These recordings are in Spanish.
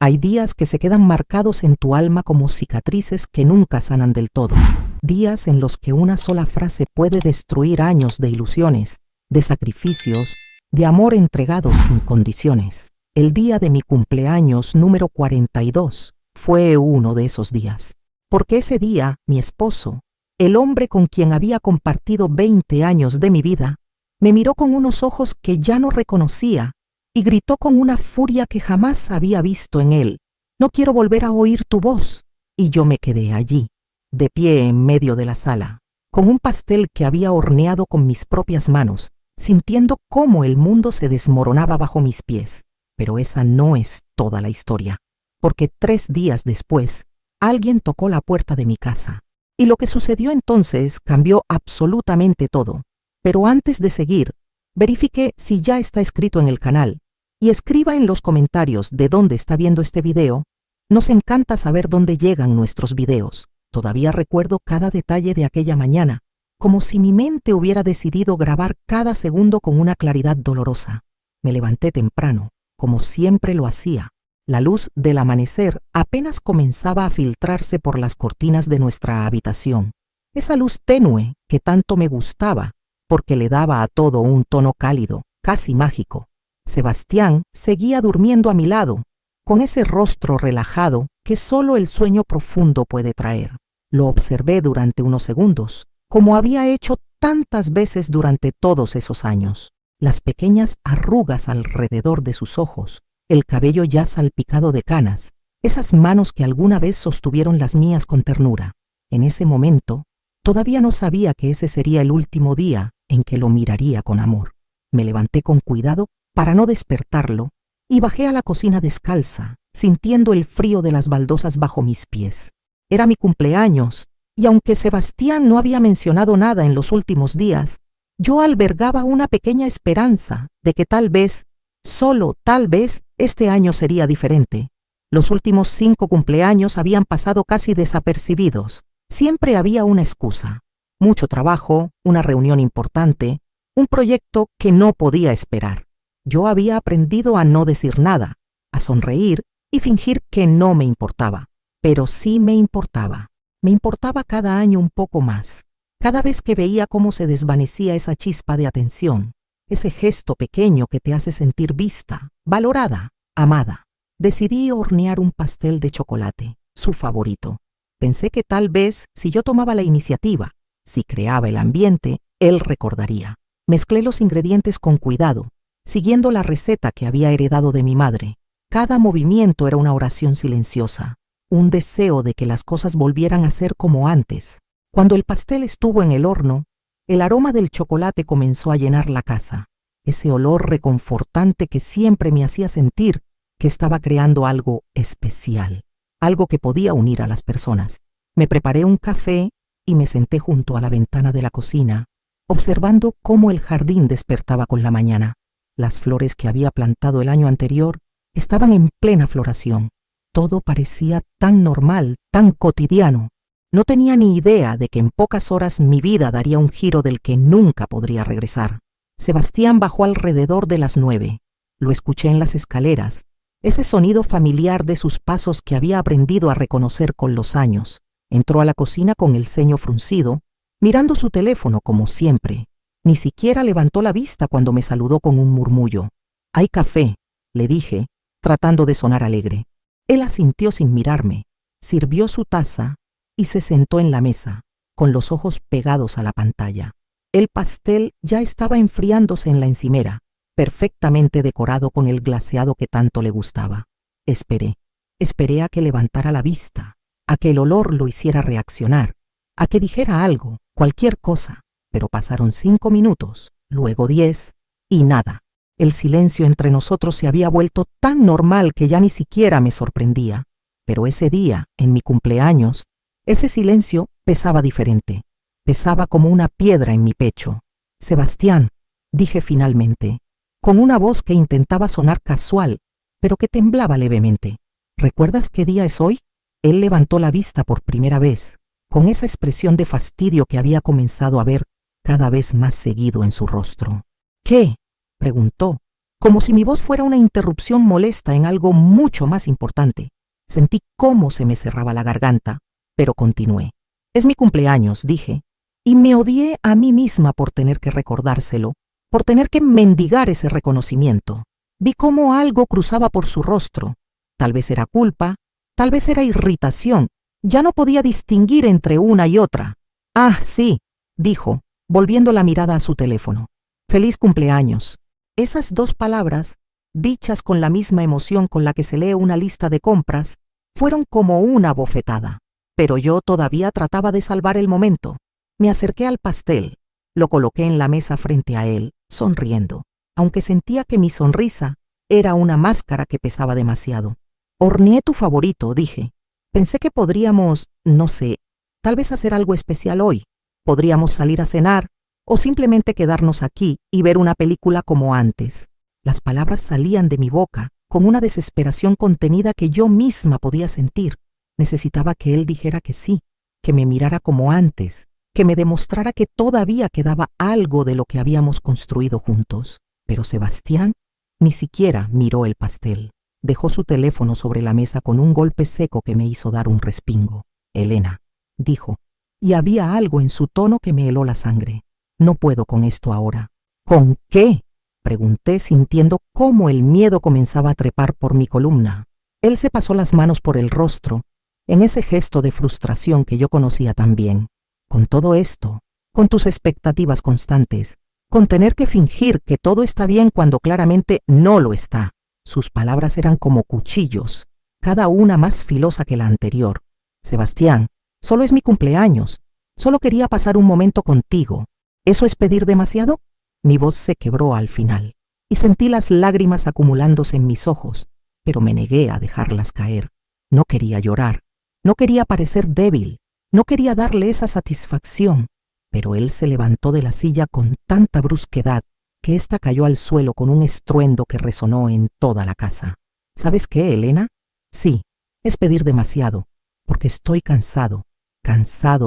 Hay días que se quedan marcados en tu alma como cicatrices que nunca sanan del todo. Días en los que una sola frase puede destruir años de ilusiones, de sacrificios, de amor entregado sin condiciones. El día de mi cumpleaños número 42 fue uno de esos días. Porque ese día, mi esposo, el hombre con quien había compartido 20 años de mi vida, me miró con unos ojos que ya no reconocía y gritó con una furia que jamás había visto en él: «No quiero volver a oír tu voz». Y yo me quedé allí, de pie en medio de la sala, con un pastel que había horneado con mis propias manos, sintiendo cómo el mundo se desmoronaba bajo mis pies. Pero esa no es toda la historia, porque 3 días después, alguien tocó la puerta de mi casa. Y lo que sucedió entonces cambió absolutamente todo. Pero antes de seguir, verifique si ya está escrito en el canal y escriba en los comentarios de dónde está viendo este video. Nos encanta saber dónde llegan nuestros videos. Todavía recuerdo cada detalle de aquella mañana, como si mi mente hubiera decidido grabar cada segundo con una claridad dolorosa. Me levanté temprano, como siempre lo hacía. La luz del amanecer apenas comenzaba a filtrarse por las cortinas de nuestra habitación. Esa luz tenue que tanto me gustaba, porque le daba a todo un tono cálido, casi mágico. Sebastián seguía durmiendo a mi lado, con ese rostro relajado que solo el sueño profundo puede traer. Lo observé durante unos segundos, como había hecho tantas veces durante todos esos años. Las pequeñas arrugas alrededor de sus ojos, el cabello ya salpicado de canas, esas manos que alguna vez sostuvieron las mías con ternura. En ese momento, todavía no sabía que ese sería el último día en que lo miraría con amor. Me levanté con cuidado para no despertarlo y bajé a la cocina descalza, sintiendo el frío de las baldosas bajo mis pies. Era mi cumpleaños, y aunque Sebastián no había mencionado nada en los últimos días, yo albergaba una pequeña esperanza de que tal vez, solo tal vez, este año sería diferente. Los últimos 5 cumpleaños habían pasado casi desapercibidos. Siempre había una excusa: mucho trabajo, una reunión importante, un proyecto que no podía esperar. Yo había aprendido a no decir nada, a sonreír y fingir que no me importaba. Pero sí me importaba. Me importaba cada año un poco más. Cada vez que veía cómo se desvanecía esa chispa de atención, ese gesto pequeño que te hace sentir vista, valorada, amada. Decidí hornear un pastel de chocolate, su favorito. Pensé que tal vez, si yo tomaba la iniciativa, si creaba el ambiente, él recordaría. Mezclé los ingredientes con cuidado, siguiendo la receta que había heredado de mi madre. Cada movimiento era una oración silenciosa, un deseo de que las cosas volvieran a ser como antes. Cuando el pastel estuvo en el horno, el aroma del chocolate comenzó a llenar la casa. Ese olor reconfortante que siempre me hacía sentir que estaba creando algo especial, algo que podía unir a las personas. Me preparé un café y me senté junto a la ventana de la cocina, observando cómo el jardín despertaba con la mañana. Las flores que había plantado el año anterior estaban en plena floración. Todo parecía tan normal, tan cotidiano. No tenía ni idea de que en pocas horas mi vida daría un giro del que nunca podría regresar. Sebastián bajó alrededor de las 9. Lo escuché en las escaleras, ese sonido familiar de sus pasos que había aprendido a reconocer con los años. Entró a la cocina con el ceño fruncido, mirando su teléfono como siempre. Ni siquiera levantó la vista cuando me saludó con un murmullo. «Hay café», le dije, tratando de sonar alegre. Él asintió sin mirarme, sirvió su taza y se sentó en la mesa, con los ojos pegados a la pantalla. El pastel ya estaba enfriándose en la encimera, perfectamente decorado con el glaseado que tanto le gustaba. Esperé a que levantara la vista, a que el olor lo hiciera reaccionar, a que dijera algo, cualquier cosa, pero pasaron 5 minutos, luego 10, y nada. El silencio entre nosotros se había vuelto tan normal que ya ni siquiera me sorprendía. Pero ese día, en mi cumpleaños, ese silencio pesaba diferente. Pesaba como una piedra en mi pecho. «Sebastián», dije finalmente, con una voz que intentaba sonar casual, pero que temblaba levemente. «¿Recuerdas qué día es hoy?». Él levantó la vista por primera vez, con esa expresión de fastidio que había comenzado a ver cada vez más seguido en su rostro. «¿Qué?», preguntó, como si mi voz fuera una interrupción molesta en algo mucho más importante. Sentí cómo se me cerraba la garganta, pero continué. Es mi cumpleaños, dije, y me odié a mí misma por tener que recordárselo, por tener que mendigar ese reconocimiento. Vi cómo algo cruzaba por su rostro. Tal vez era culpa, tal vez era irritación. Ya no podía distinguir entre una y otra. Ah, sí, dijo, volviendo la mirada a su teléfono. Feliz cumpleaños. Esas dos palabras, dichas con la misma emoción con la que se lee una lista de compras, fueron como una bofetada. Pero yo todavía trataba de salvar el momento. Me acerqué al pastel, lo coloqué en la mesa frente a él, sonriendo, aunque sentía que mi sonrisa era una máscara que pesaba demasiado. Horneé tu favorito, dije. Pensé que podríamos, no sé, tal vez hacer algo especial hoy. Podríamos salir a cenar o simplemente quedarnos aquí y ver una película como antes. Las palabras salían de mi boca con una desesperación contenida que yo misma podía sentir. Necesitaba que él dijera que sí, que me mirara como antes, que me demostrara que todavía quedaba algo de lo que habíamos construido juntos. Pero Sebastián ni siquiera miró el pastel. Dejó su teléfono sobre la mesa con un golpe seco que me hizo dar un respingo. Elena, dijo, y había algo en su tono que me heló la sangre. No puedo con esto ahora. ¿Con qué?, pregunté, sintiendo cómo el miedo comenzaba a trepar por mi columna. Él se pasó las manos por el rostro, en ese gesto de frustración que yo conocía tan bien. Con todo esto, con tus expectativas constantes, con tener que fingir que todo está bien cuando claramente no lo está. Sus palabras eran como cuchillos, cada una más filosa que la anterior. Sebastián, solo es mi cumpleaños. Solo quería pasar un momento contigo. ¿Eso es pedir demasiado? Mi voz se quebró al final, y sentí las lágrimas acumulándose en mis ojos, pero me negué a dejarlas caer. No quería llorar, no quería parecer débil, no quería darle esa satisfacción, pero él se levantó de la silla con tanta brusquedad que ésta cayó al suelo con un estruendo que resonó en toda la casa. ¿Sabes qué, Elena? Sí, es pedir demasiado, porque estoy cansado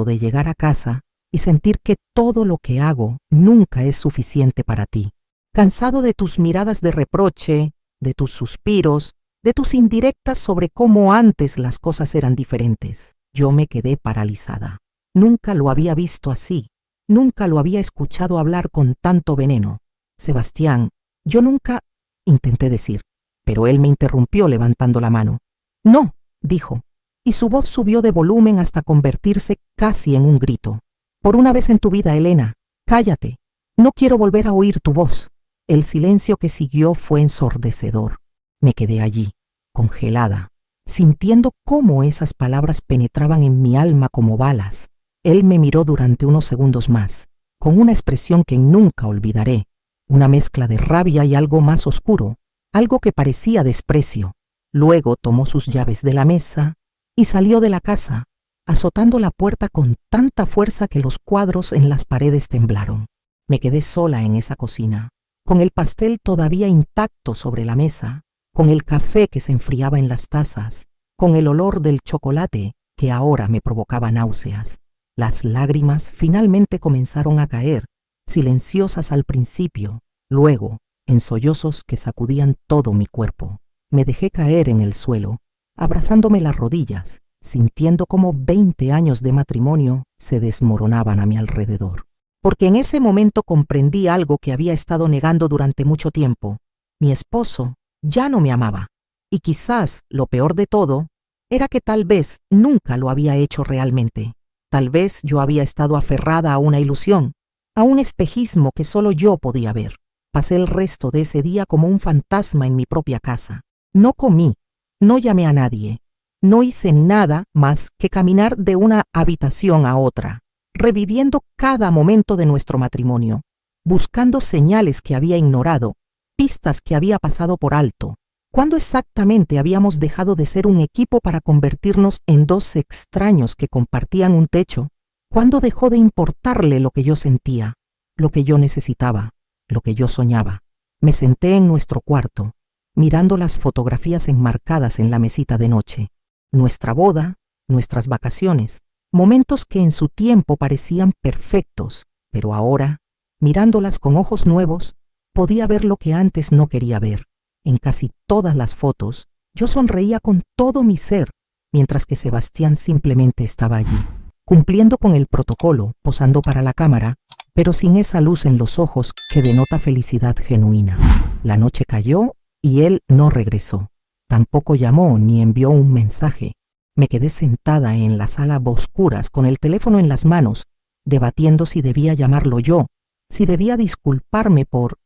de llegar a casa y sentir que todo lo que hago nunca es suficiente para ti. Cansado de tus miradas de reproche, de tus suspiros, de tus indirectas sobre cómo antes las cosas eran diferentes. Yo me quedé paralizada. Nunca lo había visto así. Nunca lo había escuchado hablar con tanto veneno. Sebastián, yo nunca... intenté decir, pero él me interrumpió levantando la mano. No, dijo, y su voz subió de volumen hasta convertirse casi en un grito. Por una vez en tu vida, Elena, cállate. No quiero volver a oír tu voz. El silencio que siguió fue ensordecedor. Me quedé allí, congelada, sintiendo cómo esas palabras penetraban en mi alma como balas. Él me miró durante unos segundos más, con una expresión que nunca olvidaré, una mezcla de rabia y algo más oscuro, algo que parecía desprecio. Luego tomó sus llaves de la mesa y salió de la casa, azotando la puerta con tanta fuerza que los cuadros en las paredes temblaron. Me quedé sola en esa cocina, con el pastel todavía intacto sobre la mesa, con el café que se enfriaba en las tazas, con el olor del chocolate que ahora me provocaba náuseas. Las lágrimas finalmente comenzaron a caer, silenciosas al principio, luego en sollozos que sacudían todo mi cuerpo. Me dejé caer en el suelo, abrazándome las rodillas, sintiendo cómo 20 años de matrimonio se desmoronaban a mi alrededor. Porque en ese momento comprendí algo que había estado negando durante mucho tiempo. Mi esposo ya no me amaba, y quizás lo peor de todo era que tal vez nunca lo había hecho realmente. Tal vez yo había estado aferrada a una ilusión, a un espejismo que solo yo podía ver. Pasé el resto de ese día como un fantasma en mi propia casa. No comí, no llamé a nadie, no hice nada más que caminar de una habitación a otra, reviviendo cada momento de nuestro matrimonio, buscando señales que había ignorado, pistas que había pasado por alto. ¿Cuándo exactamente habíamos dejado de ser un equipo para convertirnos en dos extraños que compartían un techo? ¿Cuándo dejó de importarle lo que yo sentía, lo que yo necesitaba, lo que yo soñaba? Me senté en nuestro cuarto, mirando las fotografías enmarcadas en la mesita de noche. Nuestra boda, nuestras vacaciones, momentos que en su tiempo parecían perfectos, pero ahora, mirándolas con ojos nuevos, podía ver lo que antes no quería ver. En casi todas las fotos, yo sonreía con todo mi ser, mientras que Sebastián simplemente estaba allí, cumpliendo con el protocolo, posando para la cámara, pero sin esa luz en los ojos que denota felicidad genuina. La noche cayó y él no regresó. Tampoco llamó ni envió un mensaje. Me quedé sentada en la sala a oscuras con el teléfono en las manos, debatiendo si debía llamarlo yo, si debía disculparme ¿por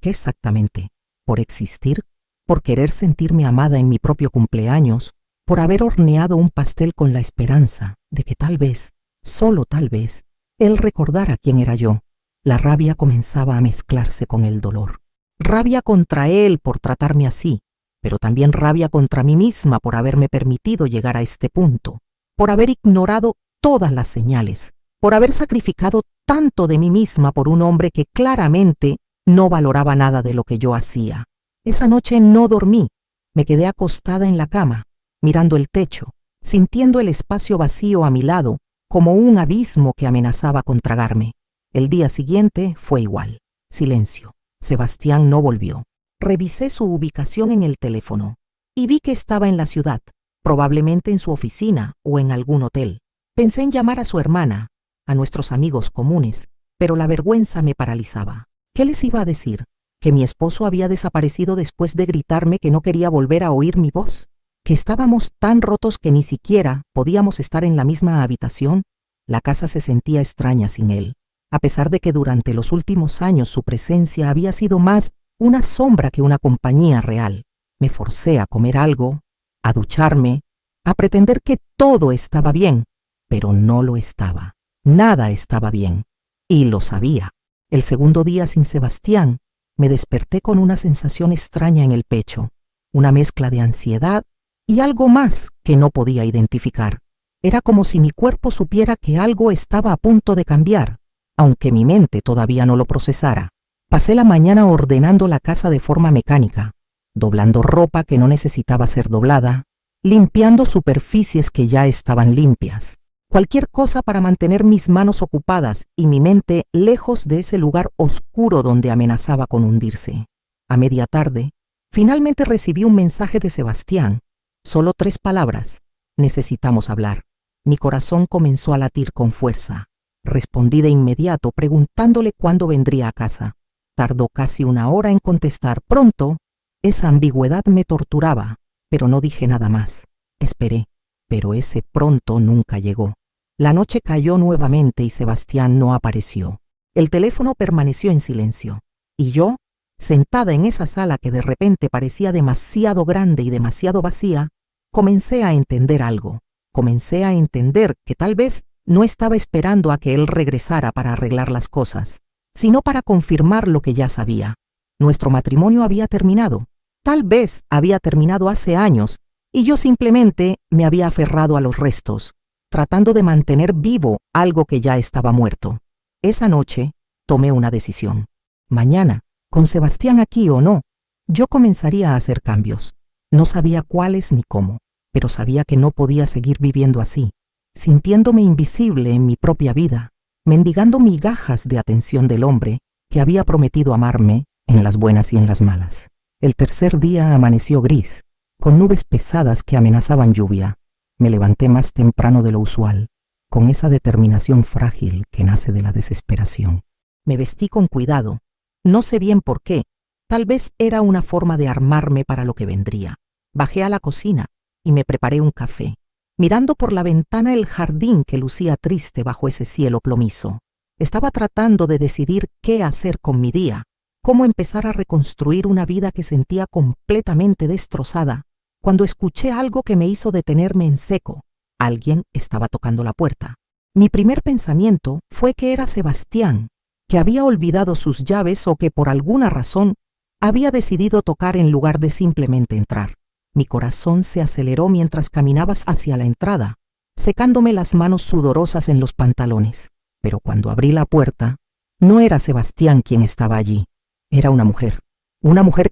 qué exactamente? ¿Por existir? ¿Por querer sentirme amada en mi propio cumpleaños? ¿Por haber horneado un pastel con la esperanza de que tal vez, solo tal vez, él recordara quién era yo? La rabia comenzaba a mezclarse con el dolor. Rabia contra él por tratarme así, pero también rabia contra mí misma por haberme permitido llegar a este punto, por haber ignorado todas las señales, por haber sacrificado tanto de mí misma por un hombre que claramente no valoraba nada de lo que yo hacía. Esa noche no dormí, me quedé acostada en la cama, mirando el techo, sintiendo el espacio vacío a mi lado, como un abismo que amenazaba con tragarme. El día siguiente fue igual. Silencio. Sebastián no volvió. Revisé su ubicación en el teléfono y vi que estaba en la ciudad, probablemente en su oficina o en algún hotel. Pensé en llamar a su hermana, a nuestros amigos comunes, pero la vergüenza me paralizaba. ¿Qué les iba a decir? ¿Que mi esposo había desaparecido después de gritarme que no quería volver a oír mi voz? ¿Que estábamos tan rotos que ni siquiera podíamos estar en la misma habitación? La casa se sentía extraña sin él, a pesar de que durante los últimos años su presencia había sido más una sombra que una compañía real. Me forcé a comer algo, a ducharme, a pretender que todo estaba bien, pero no lo estaba. Nada estaba bien, y lo sabía. El segundo día sin Sebastián, me desperté con una sensación extraña en el pecho, una mezcla de ansiedad y algo más que no podía identificar. Era como si mi cuerpo supiera que algo estaba a punto de cambiar, aunque mi mente todavía no lo procesara. Pasé la mañana ordenando la casa de forma mecánica, doblando ropa que no necesitaba ser doblada, limpiando superficies que ya estaban limpias. Cualquier cosa para mantener mis manos ocupadas y mi mente lejos de ese lugar oscuro donde amenazaba con hundirse. A media tarde, finalmente recibí un mensaje de Sebastián. Solo 3 palabras. Necesitamos hablar. Mi corazón comenzó a latir con fuerza. Respondí de inmediato preguntándole cuándo vendría a casa. Tardó casi 1 hora en contestar pronto. Esa ambigüedad me torturaba, pero no dije nada más. Esperé, pero ese pronto nunca llegó. La noche cayó nuevamente y Sebastián no apareció. El teléfono permaneció en silencio, y yo, sentada en esa sala que de repente parecía demasiado grande y demasiado vacía, comencé a entender algo. Comencé a entender que tal vez no estaba esperando a que él regresara para arreglar las cosas, sino para confirmar lo que ya sabía. Nuestro matrimonio había terminado. Tal vez había terminado hace años, y yo simplemente me había aferrado a los restos, tratando de mantener vivo algo que ya estaba muerto. Esa noche tomé una decisión. Mañana, con Sebastián aquí o no, yo comenzaría a hacer cambios. No sabía cuáles ni cómo, pero sabía que no podía seguir viviendo así, sintiéndome invisible en mi propia vida, mendigando migajas de atención del hombre que había prometido amarme en las buenas y en las malas. El tercer día amaneció gris, con nubes pesadas que amenazaban lluvia. Me levanté más temprano de lo usual, con esa determinación frágil que nace de la desesperación. Me vestí con cuidado. No sé bien por qué. Tal vez era una forma de armarme para lo que vendría. Bajé a la cocina y me preparé un café, mirando por la ventana el jardín que lucía triste bajo ese cielo plomizo. Estaba tratando de decidir qué hacer con mi día, cómo empezar a reconstruir una vida que sentía completamente destrozada, cuando escuché algo que me hizo detenerme en seco. Alguien estaba tocando la puerta. Mi primer pensamiento fue que era Sebastián, que había olvidado sus llaves o que por alguna razón había decidido tocar en lugar de simplemente entrar. Mi corazón se aceleró mientras caminabas hacia la entrada, secándome las manos sudorosas en los pantalones. Pero cuando abrí la puerta, no era Sebastián quien estaba allí. Era una mujer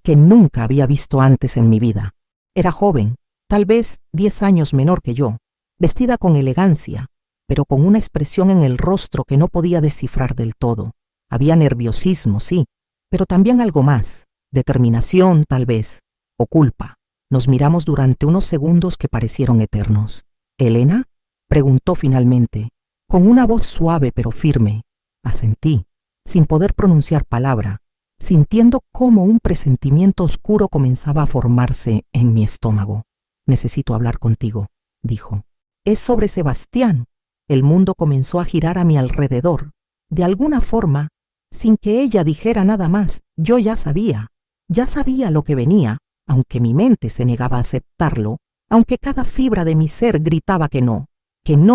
que nunca había visto antes en mi vida. Era joven, tal vez 10 años menor que yo, vestida con elegancia, pero con una expresión en el rostro que no podía descifrar del todo. Había nerviosismo, sí, pero también algo más, determinación tal vez, o culpa. Nos miramos durante unos segundos que parecieron eternos. ¿Elena?, preguntó finalmente, con una voz suave pero firme. Asentí, sin poder pronunciar palabra, sintiendo cómo un presentimiento oscuro comenzaba a formarse en mi estómago. Necesito hablar contigo, dijo. Es sobre Sebastián. El mundo comenzó a girar a mi alrededor. De alguna forma, sin que ella dijera nada más, yo ya sabía lo que venía, aunque mi mente se negaba a aceptarlo, aunque cada fibra de mi ser gritaba que no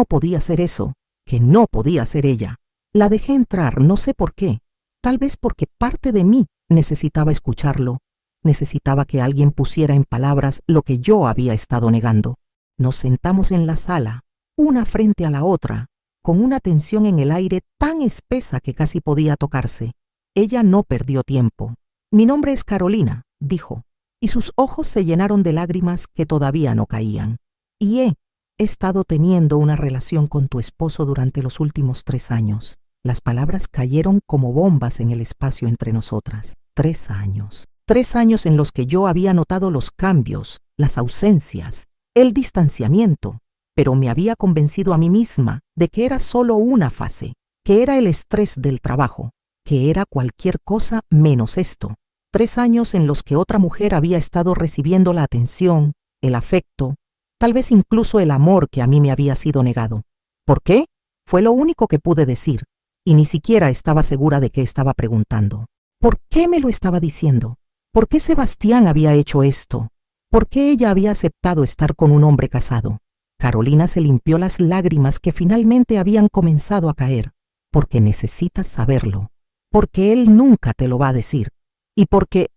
podía ser eso, que no podía ser ella. La dejé entrar, no sé por qué, tal vez porque parte de mí necesitaba escucharlo, necesitaba que alguien pusiera en palabras lo que yo había estado negando. Nos sentamos en la sala, una frente a la otra, con una tensión en el aire tan espesa que casi podía tocarse. Ella no perdió tiempo. Mi nombre es Carolina, dijo, y sus ojos se llenaron de lágrimas que todavía no caían. Y he estado teniendo una relación con tu esposo durante los últimos 3 años. Las palabras cayeron como bombas en el espacio entre nosotras. 3 años. 3 años en los que yo había notado los cambios, las ausencias, el distanciamiento, pero me había convencido a mí misma de que era solo una fase, que era el estrés del trabajo, que era cualquier cosa menos esto. 3 años en los que otra mujer había estado recibiendo la atención, el afecto, tal vez incluso el amor que a mí me había sido negado. ¿Por qué? Fue lo único que pude decir, y ni siquiera estaba segura de qué estaba preguntando. ¿Por qué me lo estaba diciendo? ¿Por qué Sebastián había hecho esto? ¿Por qué ella había aceptado estar con un hombre casado? Carolina se limpió las lágrimas que finalmente habían comenzado a caer. Porque necesitas saberlo. Porque él nunca te lo va a decir. Y porque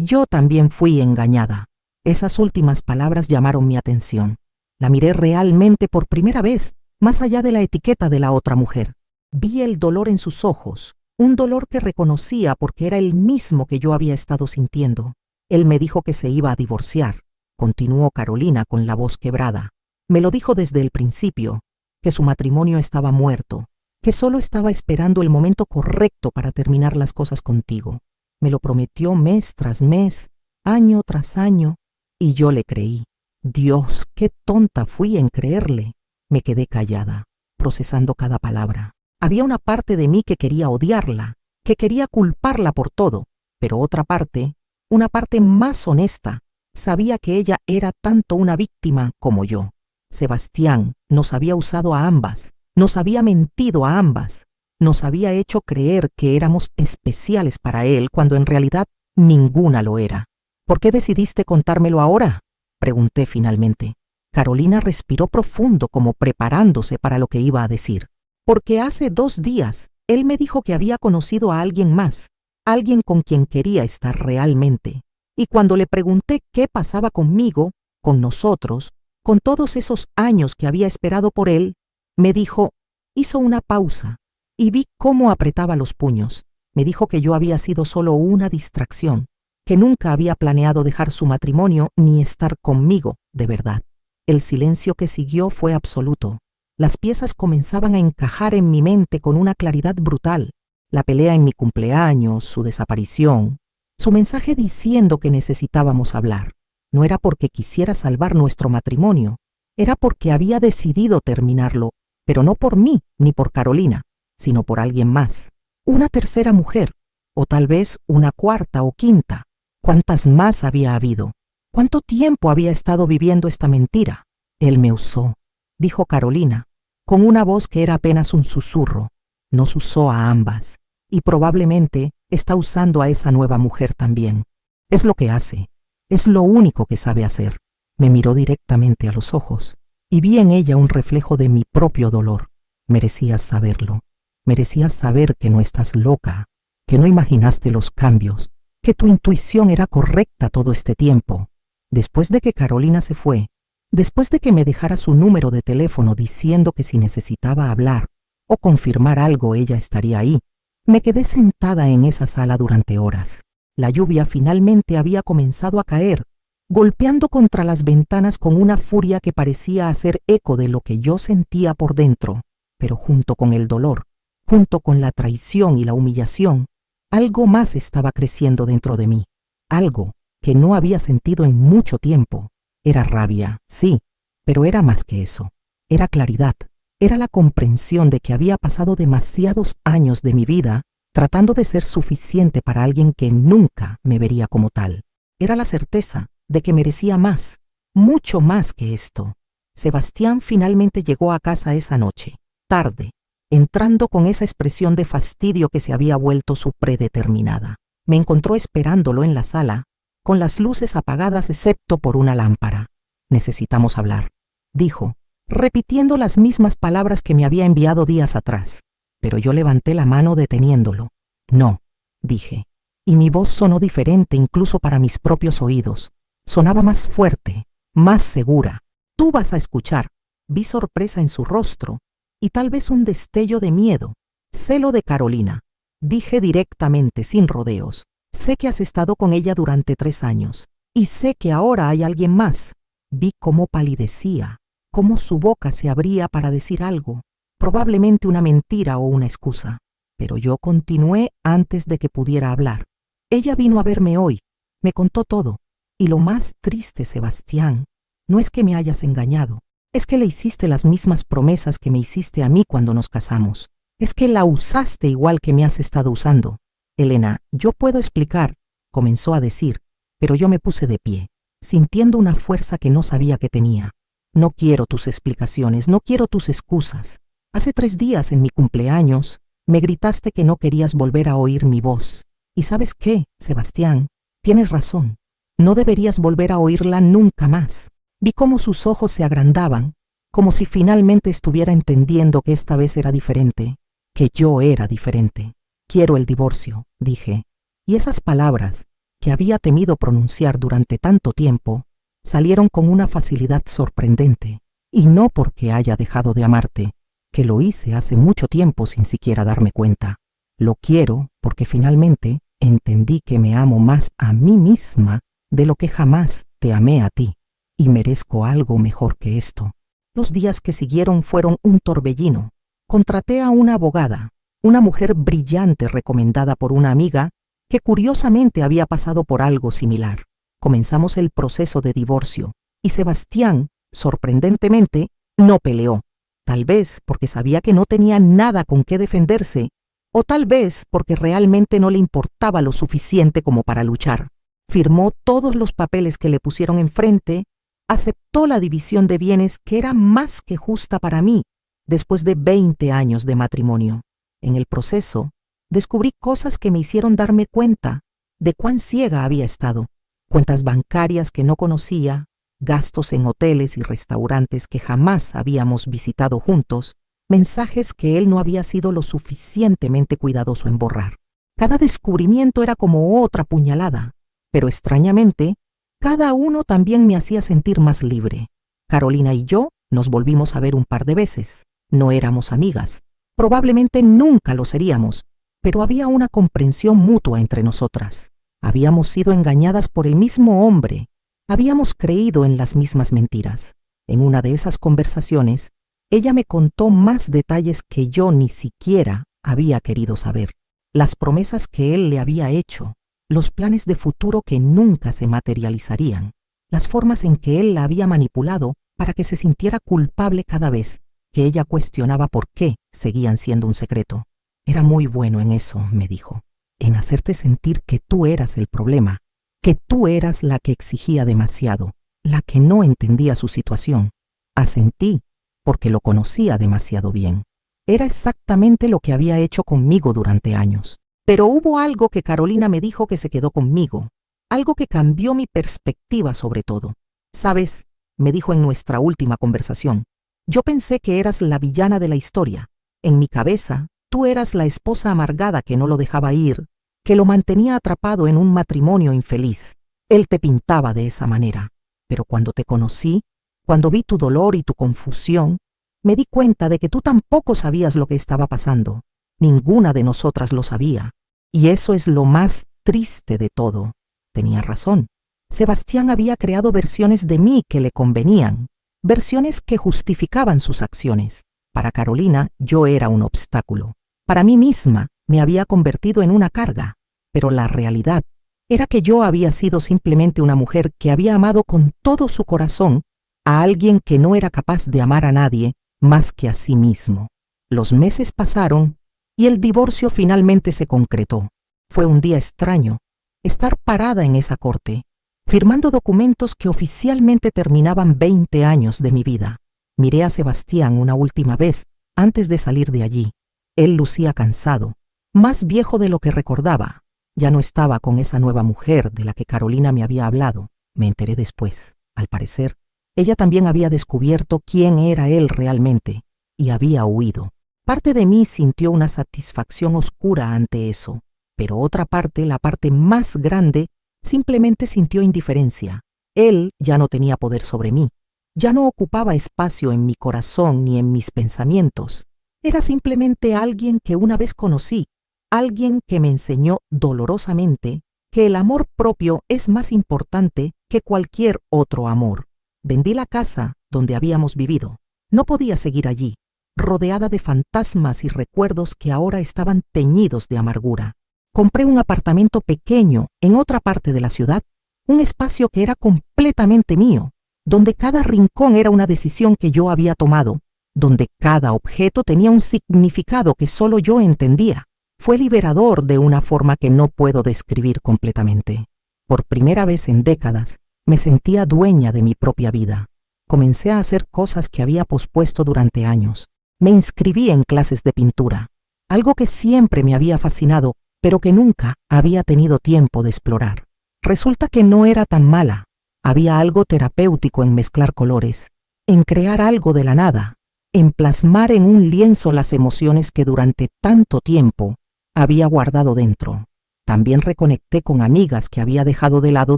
yo también fui engañada. Esas últimas palabras llamaron mi atención. La miré realmente por primera vez, más allá de la etiqueta de la otra mujer. Vi el dolor en sus ojos, un dolor que reconocía porque era el mismo que yo había estado sintiendo. Él me dijo que se iba a divorciar, continuó Carolina con la voz quebrada. Me lo dijo desde el principio, que su matrimonio estaba muerto, que solo estaba esperando el momento correcto para terminar las cosas contigo. Me lo prometió mes tras mes, año tras año, y yo le creí. Dios, qué tonta fui en creerle. Me quedé callada, procesando cada palabra. Había una parte de mí que quería odiarla, que quería culparla por todo, pero otra parte, una parte más honesta, sabía que ella era tanto una víctima como yo. Sebastián nos había usado a ambas, nos había mentido a ambas, nos había hecho creer que éramos especiales para él cuando en realidad ninguna lo era. ¿Por qué decidiste contármelo ahora?, pregunté finalmente. Carolina respiró profundo como preparándose para lo que iba a decir. Porque hace 2 días él me dijo que había conocido a alguien más, alguien con quien quería estar realmente. Y cuando le pregunté qué pasaba conmigo, con nosotros, con todos esos años que había esperado por él, me dijo, hizo una pausa, y vi cómo apretaba los puños. Me dijo que yo había sido solo una distracción, que nunca había planeado dejar su matrimonio ni estar conmigo de verdad. El silencio que siguió fue absoluto. Las piezas comenzaban a encajar en mi mente con una claridad brutal. La pelea en mi cumpleaños, su desaparición, su mensaje diciendo que necesitábamos hablar. No era porque quisiera salvar nuestro matrimonio, era porque había decidido terminarlo, pero no por mí ni por Carolina, sino por alguien más. Una tercera mujer, o tal vez una cuarta o quinta. ¿Cuántas más había habido? ¿Cuánto tiempo había estado viviendo esta mentira? Él me usó, dijo Carolina, con una voz que era apenas un susurro. Nos usó a ambas, y probablemente está usando a esa nueva mujer también. Es lo que hace, es lo único que sabe hacer. Me miró directamente a los ojos, y vi en ella un reflejo de mi propio dolor. Merecías saberlo, merecías saber que no estás loca, que no imaginaste los cambios, que tu intuición era correcta todo este tiempo. Después de que Carolina se fue, después de que me dejara su número de teléfono diciendo que si necesitaba hablar o confirmar algo ella estaría ahí, me quedé sentada en esa sala durante horas. La lluvia finalmente había comenzado a caer, golpeando contra las ventanas con una furia que parecía hacer eco de lo que yo sentía por dentro, pero junto con el dolor, junto con la traición y la humillación, Algo más estaba creciendo dentro de mí, algo que no había sentido en mucho tiempo. Era rabia, sí, pero era más que eso. Era claridad, era la comprensión de que había pasado demasiados años de mi vida tratando de ser suficiente para alguien que nunca me vería como tal. Era la certeza de que merecía más, mucho más que esto. Sebastián finalmente llegó a casa esa noche, tarde, entrando con esa expresión de fastidio que se había vuelto su predeterminada. Me encontró esperándolo en la sala, con las luces apagadas excepto por una lámpara. «Necesitamos hablar», dijo, repitiendo las mismas palabras que me había enviado días atrás. Pero yo levanté la mano deteniéndolo. «No», dije, y mi voz sonó diferente incluso para mis propios oídos. Sonaba más fuerte, más segura. «Tú vas a escuchar». Vi sorpresa en su rostro y tal vez un destello de miedo, celo de Carolina. Dije directamente, sin rodeos: «Sé que has estado con ella durante 3 años y sé que ahora hay alguien más». Vi cómo palidecía, cómo su boca se abría para decir algo, probablemente una mentira o una excusa. Pero yo continué antes de que pudiera hablar. «Ella vino a verme hoy, me contó todo. Y lo más triste, Sebastián, no es que me hayas engañado, es que le hiciste las mismas promesas que me hiciste a mí cuando nos casamos. Es que la usaste igual que me has estado usando». «Elena, yo puedo explicar», comenzó a decir, pero yo me puse de pie, sintiendo una fuerza que no sabía que tenía. «No quiero tus explicaciones, no quiero tus excusas. Hace 3 días, en mi cumpleaños, me gritaste que no querías volver a oír mi voz. Y ¿sabes qué, Sebastián? Tienes razón. No deberías volver a oírla nunca más». Vi cómo sus ojos se agrandaban, como si finalmente estuviera entendiendo que esta vez era diferente, que yo era diferente. «Quiero el divorcio», dije, y esas palabras, que había temido pronunciar durante tanto tiempo, salieron con una facilidad sorprendente. Y no porque haya dejado de amarte, que lo hice hace mucho tiempo sin siquiera darme cuenta. Lo quiero porque finalmente entendí que me amo más a mí misma de lo que jamás te amé a ti, y merezco algo mejor que esto. Los días que siguieron fueron un torbellino. Contraté a una abogada, una mujer brillante recomendada por una amiga que curiosamente había pasado por algo similar. Comenzamos el proceso de divorcio y Sebastián, sorprendentemente, no peleó. Tal vez porque sabía que no tenía nada con qué defenderse, o tal vez porque realmente no le importaba lo suficiente como para luchar. Firmó todos los papeles que le pusieron enfrente, aceptó la división de bienes que era más que justa para mí después de 20 años de matrimonio. En el proceso, descubrí cosas que me hicieron darme cuenta de cuán ciega había estado. Cuentas bancarias que no conocía, gastos en hoteles y restaurantes que jamás habíamos visitado juntos, mensajes que él no había sido lo suficientemente cuidadoso en borrar. Cada descubrimiento era como otra puñalada, pero extrañamente, cada uno también me hacía sentir más libre. Carolina y yo nos volvimos a ver un par de veces. No éramos amigas, probablemente nunca lo seríamos, pero había una comprensión mutua entre nosotras. Habíamos sido engañadas por el mismo hombre, habíamos creído en las mismas mentiras. En una de esas conversaciones, ella me contó más detalles que yo ni siquiera había querido saber. Las promesas que él le había hecho, los planes de futuro que nunca se materializarían, las formas en que él la había manipulado para que se sintiera culpable cada vez que ella cuestionaba por qué seguían siendo un secreto. «Era muy bueno en eso», me dijo, «en hacerte sentir que tú eras el problema, que tú eras la que exigía demasiado, la que no entendía su situación. Asentí porque lo conocía demasiado bien. Era exactamente lo que había hecho conmigo durante años. Pero hubo algo que Carolina me dijo que se quedó conmigo, algo que cambió mi perspectiva sobre todo. «¿Sabes?», me dijo en nuestra última conversación, «yo pensé que eras la villana de la historia. En mi cabeza, tú eras la esposa amargada que no lo dejaba ir, que lo mantenía atrapado en un matrimonio infeliz. Él te pintaba de esa manera. Pero cuando te conocí, cuando vi tu dolor y tu confusión, me di cuenta de que tú tampoco sabías lo que estaba pasando. Ninguna de nosotras lo sabía. Y eso es lo más triste de todo». Tenía razón. Sebastián había creado versiones de mí que le convenían, versiones que justificaban sus acciones. Para Carolina, yo era un obstáculo. Para mí misma, me había convertido en una carga. Pero la realidad era que yo había sido simplemente una mujer que había amado con todo su corazón a alguien que no era capaz de amar a nadie más que a sí mismo. Los meses pasaron y el divorcio finalmente se concretó. Fue un día extraño estar parada en esa corte, firmando documentos que oficialmente terminaban 20 años de mi vida. Miré a Sebastián una última vez antes de salir de allí. Él lucía cansado, más viejo de lo que recordaba. Ya no estaba con esa nueva mujer de la que Carolina me había hablado. Me enteré después. Al parecer, ella también había descubierto quién era él realmente y había huido. Parte de mí sintió una satisfacción oscura ante eso, pero otra parte, la parte más grande, simplemente sintió indiferencia. Él ya no tenía poder sobre mí, ya no ocupaba espacio en mi corazón ni en mis pensamientos. Era simplemente alguien que una vez conocí, alguien que me enseñó dolorosamente que el amor propio es más importante que cualquier otro amor. Vendí la casa donde habíamos vivido. No podía seguir allí, rodeada de fantasmas y recuerdos que ahora estaban teñidos de amargura. Compré un apartamento pequeño en otra parte de la ciudad, un espacio que era completamente mío, donde cada rincón era una decisión que yo había tomado, donde cada objeto tenía un significado que solo yo entendía. Fue liberador de una forma que no puedo describir completamente. Por primera vez en décadas, me sentía dueña de mi propia vida. Comencé a hacer cosas que había pospuesto durante años. Me inscribí en clases de pintura, algo que siempre me había fascinado, pero que nunca había tenido tiempo de explorar. Resulta que no era tan mala. Había algo terapéutico en mezclar colores, en crear algo de la nada, en plasmar en un lienzo las emociones que durante tanto tiempo había guardado dentro. También reconecté con amigas que había dejado de lado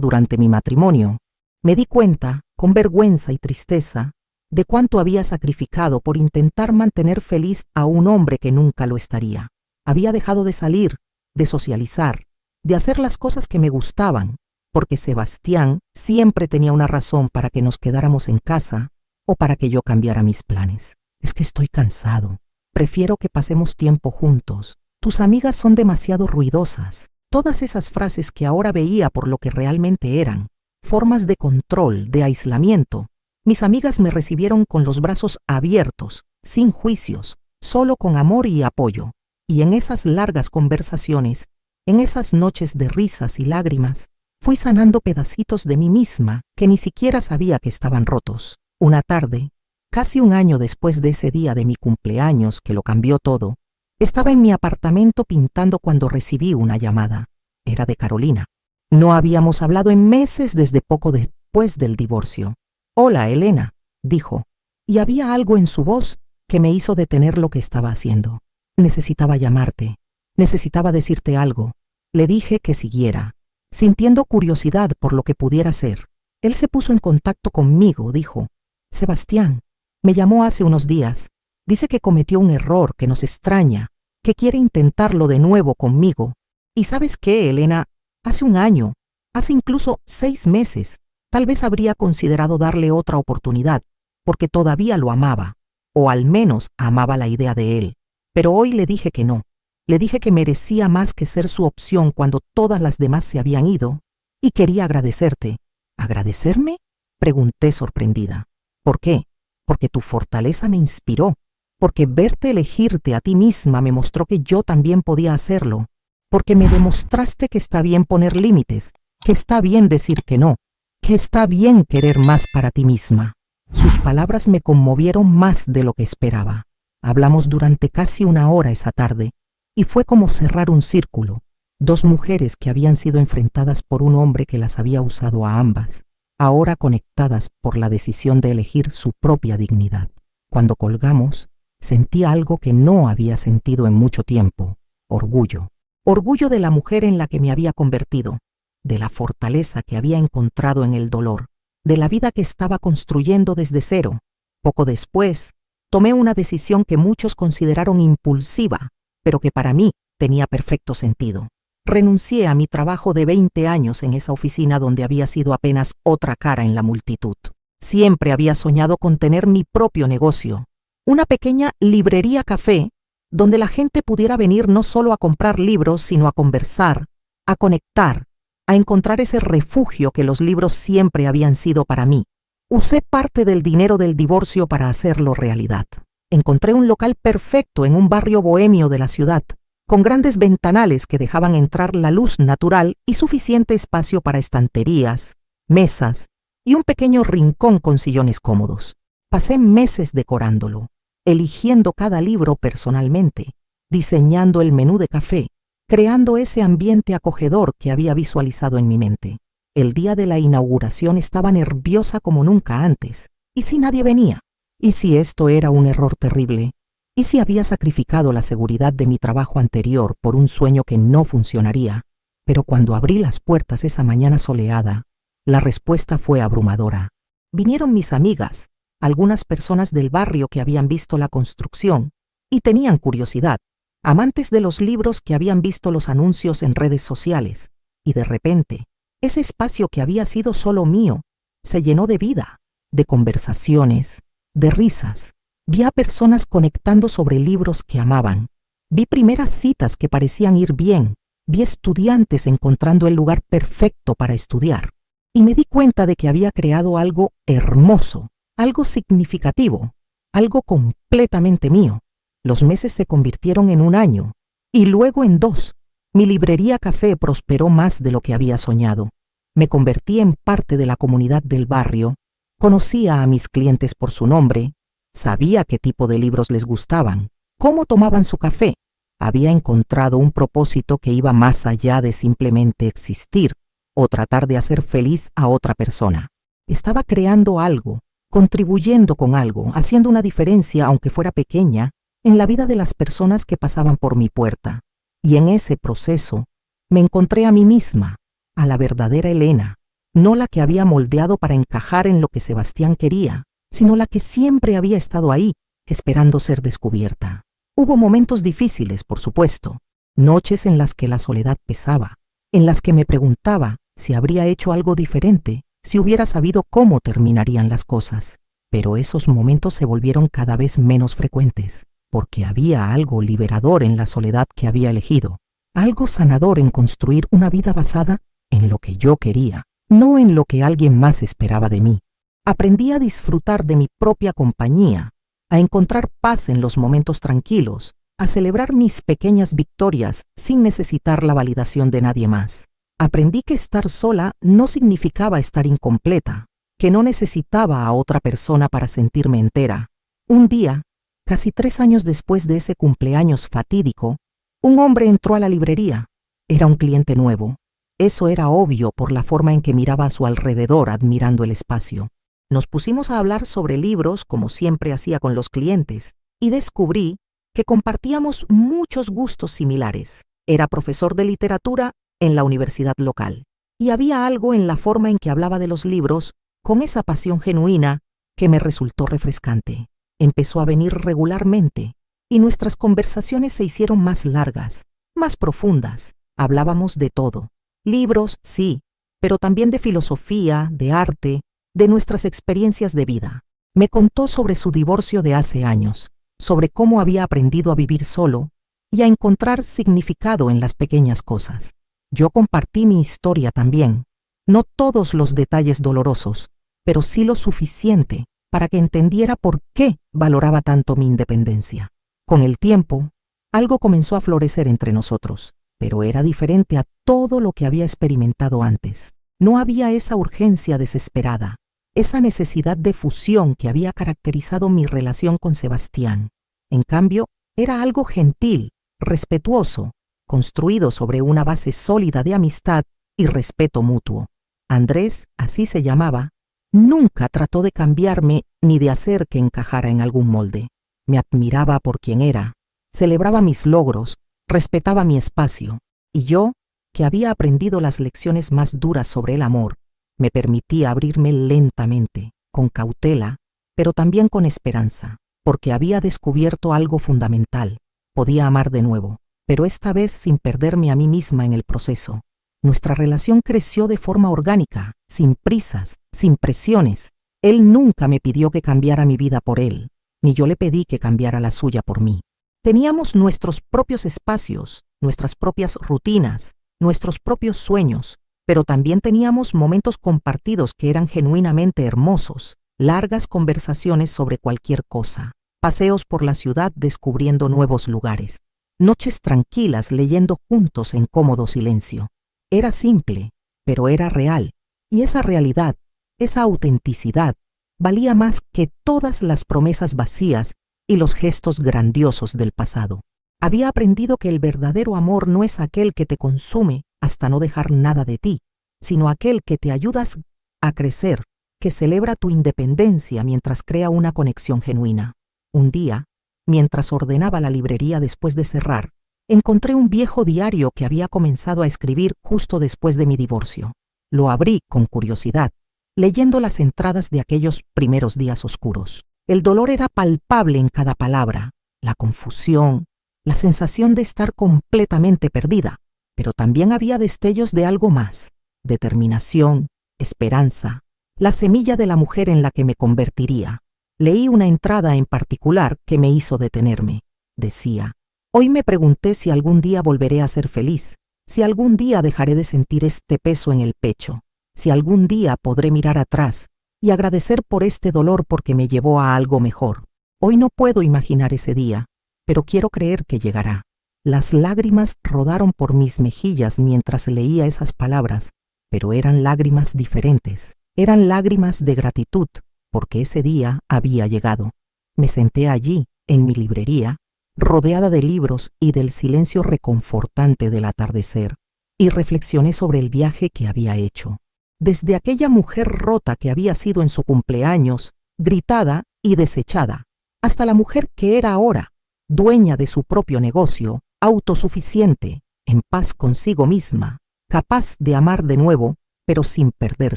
durante mi matrimonio. Me di cuenta, con vergüenza y tristeza, de cuánto había sacrificado por intentar mantener feliz a un hombre que nunca lo estaría. Había dejado de salir, de socializar, de hacer las cosas que me gustaban, porque Sebastián siempre tenía una razón para que nos quedáramos en casa o para que yo cambiara mis planes. Es que estoy cansado. Prefiero que pasemos tiempo juntos. Tus amigas son demasiado ruidosas. Todas esas frases que ahora veía por lo que realmente eran, formas de control, de aislamiento. Mis amigas me recibieron con los brazos abiertos, sin juicios, solo con amor y apoyo. Y en esas largas conversaciones, en esas noches de risas y lágrimas, fui sanando pedacitos de mí misma que ni siquiera sabía que estaban rotos. Una tarde, casi un año después de ese día de mi cumpleaños que lo cambió todo, estaba en mi apartamento pintando cuando recibí una llamada. Era de Carolina. No habíamos hablado en meses desde poco después del divorcio. «Hola, Elena», dijo, y había algo en su voz que me hizo detener lo que estaba haciendo. «Necesitaba llamarte. Necesitaba decirte algo». Le dije que siguiera, sintiendo curiosidad por lo que pudiera ser. Él se puso en contacto conmigo, dijo. «Sebastián, me llamó hace unos días. Dice que cometió un error, que nos extraña, que quiere intentarlo de nuevo conmigo. Y ¿sabes qué, Elena? Hace un año, hace incluso 6 meses, tal vez habría considerado darle otra oportunidad, porque todavía lo amaba, o al menos amaba la idea de él. Pero hoy le dije que no. Le dije que merecía más que ser su opción cuando todas las demás se habían ido, y quería agradecerte». «¿Agradecerme?», pregunté sorprendida. «¿Por qué?». «Porque tu fortaleza me inspiró, porque verte elegirte a ti misma me mostró que yo también podía hacerlo, porque me demostraste que está bien poner límites, que está bien decir que no, que está bien querer más para ti misma». Sus palabras me conmovieron más de lo que esperaba. Hablamos durante casi una hora esa tarde, y fue como cerrar un círculo. 2 mujeres que habían sido enfrentadas por un hombre que las había usado a ambas, ahora conectadas por la decisión de elegir su propia dignidad. Cuando colgamos, sentí algo que no había sentido en mucho tiempo: orgullo. Orgullo de la mujer en la que me había convertido, de la fortaleza que había encontrado en el dolor, de la vida que estaba construyendo desde cero. Poco después, tomé una decisión que muchos consideraron impulsiva, pero que para mí tenía perfecto sentido. Renuncié a mi trabajo de 20 años en esa oficina donde había sido apenas otra cara en la multitud. Siempre había soñado con tener mi propio negocio, una pequeña librería café donde la gente pudiera venir no solo a comprar libros, sino a conversar, a conectar, a encontrar ese refugio que los libros siempre habían sido para mí. Usé parte del dinero del divorcio para hacerlo realidad. Encontré un local perfecto en un barrio bohemio de la ciudad, con grandes ventanales que dejaban entrar la luz natural y suficiente espacio para estanterías, mesas y un pequeño rincón con sillones cómodos. Pasé meses decorándolo, eligiendo cada libro personalmente, diseñando el menú de café, creando ese ambiente acogedor que había visualizado en mi mente. El día de la inauguración estaba nerviosa como nunca antes. ¿Y si nadie venía? ¿Y si esto era un error terrible? ¿Y si había sacrificado la seguridad de mi trabajo anterior por un sueño que no funcionaría? Pero cuando abrí las puertas esa mañana soleada, la respuesta fue abrumadora. Vinieron mis amigas, algunas personas del barrio que habían visto la construcción y tenían curiosidad, amantes de los libros que habían visto los anuncios en redes sociales, y de repente, ese espacio que había sido solo mío se llenó de vida, de conversaciones, de risas. Vi a personas conectando sobre libros que amaban. Vi primeras citas que parecían ir bien. Vi estudiantes encontrando el lugar perfecto para estudiar. Y me di cuenta de que había creado algo hermoso, algo significativo, algo completamente mío. Los meses se convirtieron en un año, y luego en 2. Mi librería café prosperó más de lo que había soñado. Me convertí en parte de la comunidad del barrio, conocía a mis clientes por su nombre, sabía qué tipo de libros les gustaban, cómo tomaban su café. Había encontrado un propósito que iba más allá de simplemente existir o tratar de hacer feliz a otra persona. Estaba creando algo, contribuyendo con algo, haciendo una diferencia, aunque fuera pequeña, en la vida de las personas que pasaban por mi puerta. Y en ese proceso me encontré a mí misma, a la verdadera Elena, no la que había moldeado para encajar en lo que Sebastián quería, sino la que siempre había estado ahí, esperando ser descubierta. Hubo momentos difíciles, por supuesto, noches en las que la soledad pesaba, en las que me preguntaba si habría hecho algo diferente, si hubiera sabido cómo terminarían las cosas. Pero esos momentos se volvieron cada vez menos frecuentes, porque había algo liberador en la soledad que había elegido, algo sanador en construir una vida basada en lo que yo quería, no en lo que alguien más esperaba de mí. Aprendí a disfrutar de mi propia compañía, a encontrar paz en los momentos tranquilos, a celebrar mis pequeñas victorias sin necesitar la validación de nadie más. Aprendí que estar sola no significaba estar incompleta, que no necesitaba a otra persona para sentirme entera. Un día, casi 3 años después de ese cumpleaños fatídico, un hombre entró a la librería. Era un cliente nuevo. Eso era obvio por la forma en que miraba a su alrededor admirando el espacio. Nos pusimos a hablar sobre libros como siempre hacía con los clientes y descubrí que compartíamos muchos gustos similares. Era profesor de literatura en la universidad local y había algo en la forma en que hablaba de los libros con esa pasión genuina que me resultó refrescante. Empezó a venir regularmente y nuestras conversaciones se hicieron más largas, más profundas. Hablábamos de todo. Libros, sí, pero también de filosofía, de arte, de nuestras experiencias de vida. Me contó sobre su divorcio de hace años, sobre cómo había aprendido a vivir solo y a encontrar significado en las pequeñas cosas. Yo compartí mi historia también, no todos los detalles dolorosos, pero sí lo suficiente para que entendiera por qué valoraba tanto mi independencia. Con el tiempo, algo comenzó a florecer entre nosotros, pero era diferente a todo lo que había experimentado antes. No había esa urgencia desesperada, esa necesidad de fusión que había caracterizado mi relación con Sebastián. En cambio, era algo gentil, respetuoso, construido sobre una base sólida de amistad y respeto mutuo. Andrés, así se llamaba, nunca trató de cambiarme ni de hacer que encajara en algún molde. Me admiraba por quien era, celebraba mis logros, respetaba mi espacio, y yo, que había aprendido las lecciones más duras sobre el amor, me permitía abrirme lentamente, con cautela, pero también con esperanza, porque había descubierto algo fundamental. Podía amar de nuevo, pero esta vez sin perderme a mí misma en el proceso. Nuestra relación creció de forma orgánica, sin prisas, sin presiones. Él nunca me pidió que cambiara mi vida por él, ni yo le pedí que cambiara la suya por mí. Teníamos nuestros propios espacios, nuestras propias rutinas, nuestros propios sueños, pero también teníamos momentos compartidos que eran genuinamente hermosos, largas conversaciones sobre cualquier cosa, paseos por la ciudad descubriendo nuevos lugares, noches tranquilas leyendo juntos en cómodo silencio. Era simple, pero era real, y esa realidad, esa autenticidad, valía más que todas las promesas vacías y los gestos grandiosos del pasado. Había aprendido que el verdadero amor no es aquel que te consume hasta no dejar nada de ti, sino aquel que te ayudas a crecer, que celebra tu independencia mientras crea una conexión genuina. Un día, mientras ordenaba la librería después de cerrar, encontré un viejo diario que había comenzado a escribir justo después de mi divorcio. Lo abrí con curiosidad, leyendo las entradas de aquellos primeros días oscuros. El dolor era palpable en cada palabra, la confusión, la sensación de estar completamente perdida, pero también había destellos de algo más, determinación, esperanza, la semilla de la mujer en la que me convertiría. Leí una entrada en particular que me hizo detenerme. Decía: hoy me pregunté si algún día volveré a ser feliz, si algún día dejaré de sentir este peso en el pecho, si algún día podré mirar atrás y agradecer por este dolor porque me llevó a algo mejor. Hoy no puedo imaginar ese día, pero quiero creer que llegará. Las lágrimas rodaron por mis mejillas mientras leía esas palabras, pero eran lágrimas diferentes. Eran lágrimas de gratitud, porque ese día había llegado. Me senté allí, en mi librería, rodeada de libros y del silencio reconfortante del atardecer, y reflexioné sobre el viaje que había hecho. Desde aquella mujer rota que había sido en su cumpleaños, gritada y desechada, hasta la mujer que era ahora, dueña de su propio negocio, autosuficiente, en paz consigo misma, capaz de amar de nuevo, pero sin perder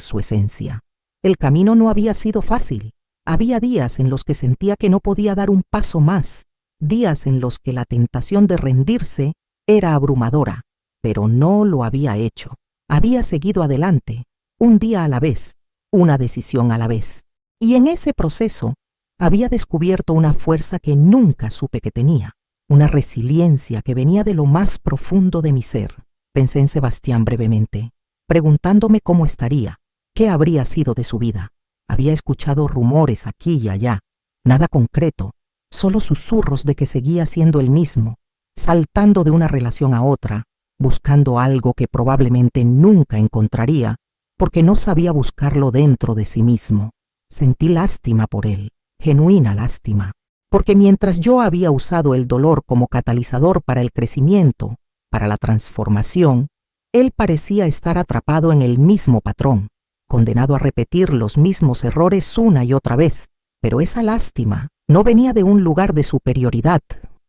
su esencia. El camino no había sido fácil. Había días en los que sentía que no podía dar un paso más, días en los que la tentación de rendirse era abrumadora, pero no lo había hecho. Había seguido adelante, un día a la vez, una decisión a la vez. Y en ese proceso había descubierto una fuerza que nunca supe que tenía, una resiliencia que venía de lo más profundo de mi ser. Pensé en Sebastián brevemente, preguntándome cómo estaría, qué habría sido de su vida. Había escuchado rumores aquí y allá, nada concreto, solo susurros de que seguía siendo el mismo, saltando de una relación a otra, buscando algo que probablemente nunca encontraría, porque no sabía buscarlo dentro de sí mismo. Sentí lástima por él, genuina lástima, porque mientras yo había usado el dolor como catalizador para el crecimiento, para la transformación, él parecía estar atrapado en el mismo patrón, condenado a repetir los mismos errores una y otra vez. Pero esa lástima no venía de un lugar de superioridad,